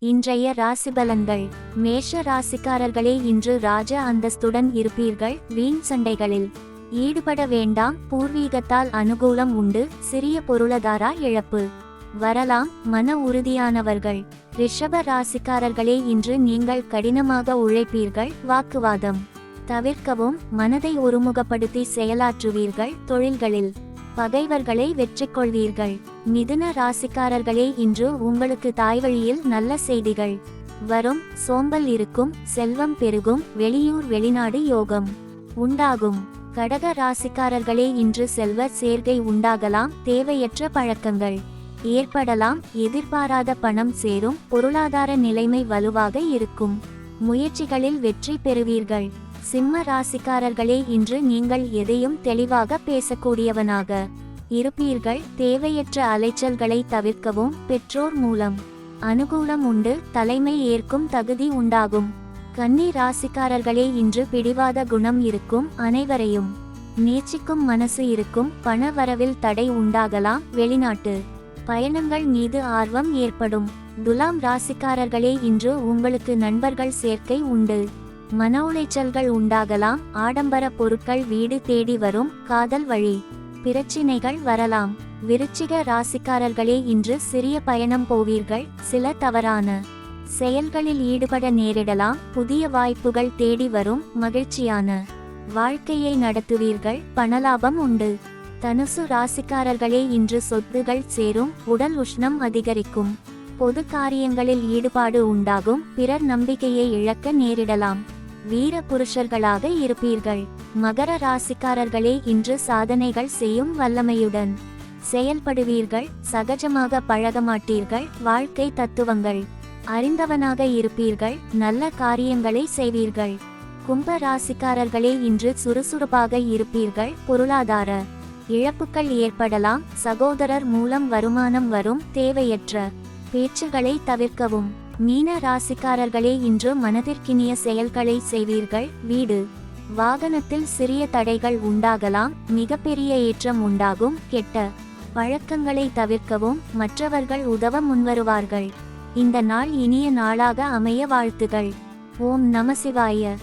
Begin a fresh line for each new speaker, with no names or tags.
இன்றைய ராசிபலன்கள். மேஷ ராசிக்காரர்களே, இன்று ராஜ அந்தஸ்துடன் இருப்பீர்கள். வீண் சண்டைகளில் ஈடுபட வேண்டாம். பூர்வீகத்தால் அனுகூலம் உண்டு. சிறிய பொருளாதார இழப்பு வரலாம். மன உறுதியானவர்கள். ரிஷப ராசிக்காரர்களே, இன்று நீங்கள் கடினமாக உழைப்பீர்கள். வாக்குவாதம் தவிர்க்கவும். மனதை ஒருமுகப்படுத்தி செயலாற்றுவீர்கள். தொழில்களில் பகைவர்களை வெற்றி கொள்வீர்கள். மிதுன ராசிக்காரர்களே, இன்று உங்களுக்கு தாய்வழியில் நல்ல செய்திகள் வரும். சோம்பல் இருக்கும். செல்வம் பெருகும். வெளியூர் வெளிநாடு யோகம் உண்டாகும். கடக ராசிக்காரர்களே, இன்று செல்வ சேர்க்கை உண்டாகலாம். தேவையற்ற பழக்கங்கள் ஏற்படலாம். எதிர்பாராத பணம் சேரும். பொருளாதார நிலைமை வலுவாக இருக்கும். முயற்சிகளில் வெற்றி பெறுவீர்கள். சிம்ம ராசிக்காரர்களே, இன்று நீங்கள் எதையும் தெளிவாக பேசக்கூடியவனாக இருப்பீர்கள். தேவையற்ற அலைச்சல்களை தவிர்க்கவும். பெற்றோர் மூலம் அனுகூலம் உண்டு. தலைமை ஏற்கும் தகுதி உண்டாகும். கன்னி ராசிக்காரர்களே, இன்று பிடிவாத குணம் இருக்கும். அனைவரையும் நேசிக்கும் மனசு இருக்கும். பண வரவில் தடை உண்டாகலாம். வெளிநாட்டு பயணங்கள் மீது ஆர்வம் ஏற்படும். துலாம் ராசிக்காரர்களே, இன்று உங்களுக்கு நண்பர்கள் சேர்க்கை உண்டு. மன உளைச்சல்கள் உண்டாகலாம். ஆடம்பர பொருட்கள் வீடு தேடி வரும். காதல் வழி பிரச்சினைகள் வரலாம். விருச்சிக ராசிக்காரர்களே, இன்று சிறிய பயணம் போவீர்கள். சில தவறான செயல்களில் ஈடுபட நேரிடலாம். புதிய வாய்ப்புகள் தேடி வரும். மகிழ்ச்சியான வாழ்க்கையை நடத்துவீர்கள். பணலாபம் உண்டு. தனுசு ராசிக்காரர்களே, இன்று சொத்துகள் சேரும். உடல் உஷ்ணம் அதிகரிக்கும். பொது காரியங்களில் ஈடுபாடு உண்டாகும். பிறர் நம்பிக்கையை இழக்க நேரிடலாம். வீர புருஷர்களாக இருப்பீர்கள். மகர ராசிக்காரர்களே, இன்று சாதனைகள் செய்யும் வல்லமையுடன் செயல்படுவீர்கள். சகஜமாக பழக மாட்டீர்கள். வாழ்க்கை தத்துவங்கள் அறிந்தவனாக இருப்பீர்கள். நல்ல காரியங்களை செய்வீர்கள். கும்ப ராசிக்காரர்களே, இன்று சுறுசுறுப்பாக இருப்பீர்கள். பொருளாதார இழப்புகள் ஏற்படலாம். சகோதரர் மூலம் வருமானம் வரும். தேவையற்ற பேச்சுகளை தவிர்க்கவும். மீன ராசிக்காரர்களே, இன்று மனதிற்கினிய செயல்களை செய்வீர்கள். வீடு வாகனத்தில் சிறிய தடைகள் உண்டாகலாம். மிகப்பெரிய ஏற்றம் உண்டாகும். கெட்ட பழக்கங்களை தவிர்க்கவும். மற்றவர்கள் உதவ முன்வருவார்கள். இந்த நாள் இனிய நாளாக அமைய வாழ்த்துகள். ஓம் நம சிவாய.